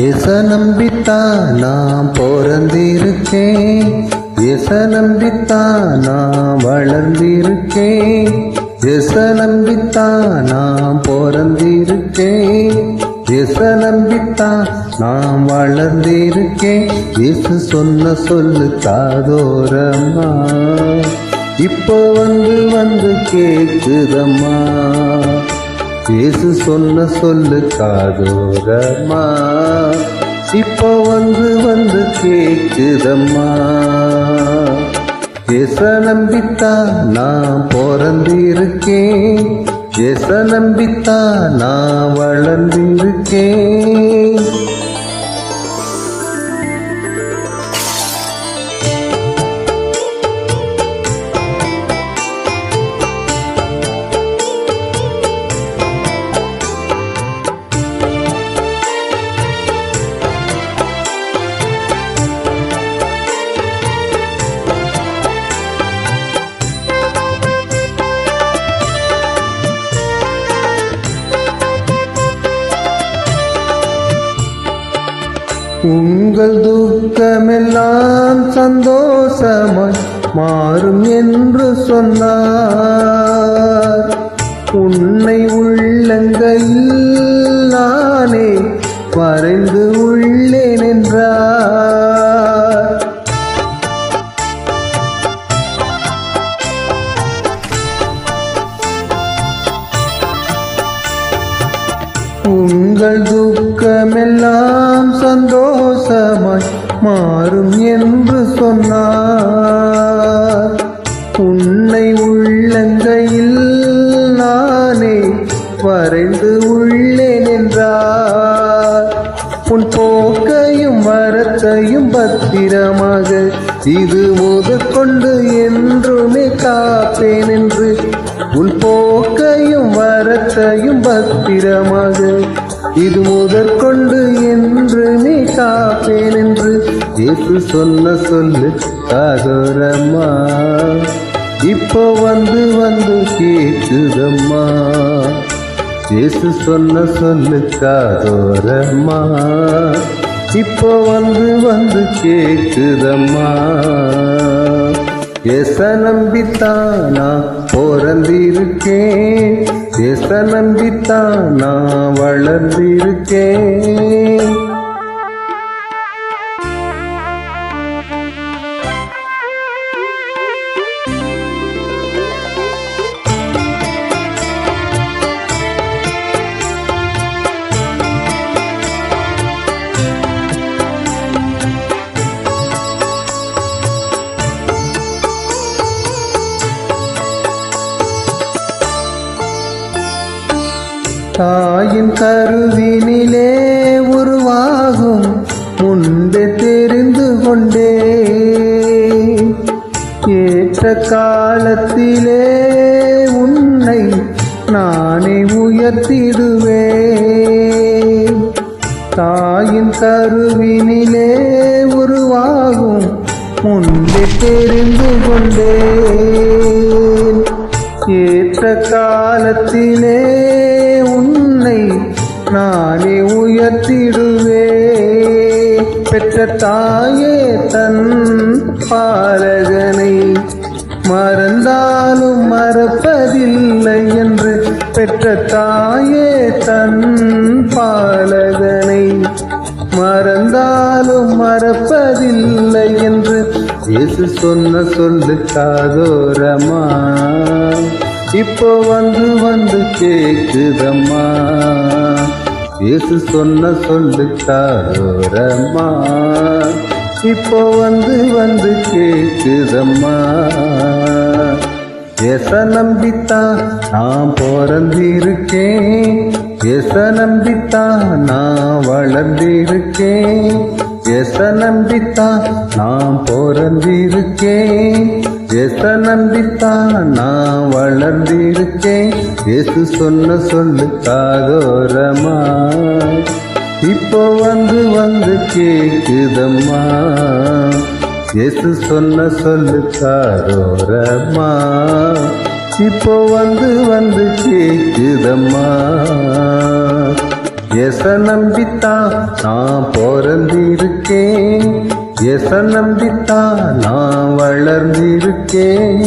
எச நம்பித்தான் நான் பிறந்திருக்கேன், எச நம்பித்தான் நான் வளர்ந்திருக்கேன், எச நம்பித்தான் நான் பிறந்திருக்கேன், எச நம்பித்தான் நான் வளர்ந்திருக்கேன். இயேசு சொன்ன சொல்லு காதோரம்மா, இப்போ வந்து கேக்குதம்மா. இயேசு சொன்ன சொல்லு காதோரம்மா, இப்போ வந்து கேக்குதம்மா. எச நம்பித்தான் நான் பிறந்திருக்கேன், எச நம்பித்தான் நான் வளர்ந்திருக்கேன். உங்கள் துக்கமெல்லாம் சந்தோஷமாய் மாறும் என்று சொன்னார். உன்னை உள்ளங்கையில் நானே வரைந்து உள்ளேன் என்றார். உங்கள் துக்கமெல்லாம் சந்தோஷமாய் மாறும் என்று சொன்னார். உன்னை உள்ளங்கையில் நானே வரைந்து உள்ளேன் என்றார். உன் போக்கையும் வரத்தையும் பத்திரமாக இது முதற்கொண்டு என்றுமே காப்பேன் என்று, உன் போக்கையும் வரத்தையும் பத்திரமாக இது முதற்கொண்டு என்று நீ காப்பேன் என்று இயேசு சொன்ன சொல்லு காதோரம்மா, இப்போ வந்து கேக்குதம்மா. இயேசு சொன்ன சொல்லு காதோரம்மா, இப்போ வந்து கேக்குதம்மா. எச நம்பித்தான் நான் பிறந்திருக்கேன், எச நம்பித்தான் நான் வளர்ந்திருக்கேன். தாயின் கருவினிலே உருவாகும் முன்பே தெரிந்து கொண்டே, ஏற்ற காலத்திலே உன்னை நானே உயர்த்திடுவேன். தாயின் கருவினிலே உருவாகும் முன்பே தெரிந்து கொண்டேன், ஏற்ற காலத்திலே உன்னை நானே உயர்த்திடுவே. பெற்ற தாயே தன் பாலகனை மறந்தாலும் மறப்பதில்லை என்று, பெற்ற தாயே தன் பாலகனை மறந்தாலும் மறப்பதில்லை என்று இயேசு சொன்ன சொல்லு காதோரம்மா, இப்போ வந்து கேக்குதம்மா. இயேசு சொன்ன சொல்லு காதோரம்மா, இப்போ வந்து கேக்குதம்மா. எச நம்பித்தான் நான் பிறந்திருக்கேன், எச நம்பித்தான் நான் வளர்ந்திருக்கேன், எச நம்பித்தான் நான் பிறந்திருக்கேன், எச நம்பித்தான் நான் வளர்ந்திருக்கேன். இயேசு சொன்ன சொல்லு காதோரம்மா, இப்போ வந்து கேக்குதம்மா. இயேசு சொன்ன சொல்லு காதோரம்மா, இப்போ வந்து கேக்குதம்மா. எச நம்பித்தான் நான் பிறந்திருக்கேன், எச நம்பித்தான் நான் வளர்ந்திருக்கேன்.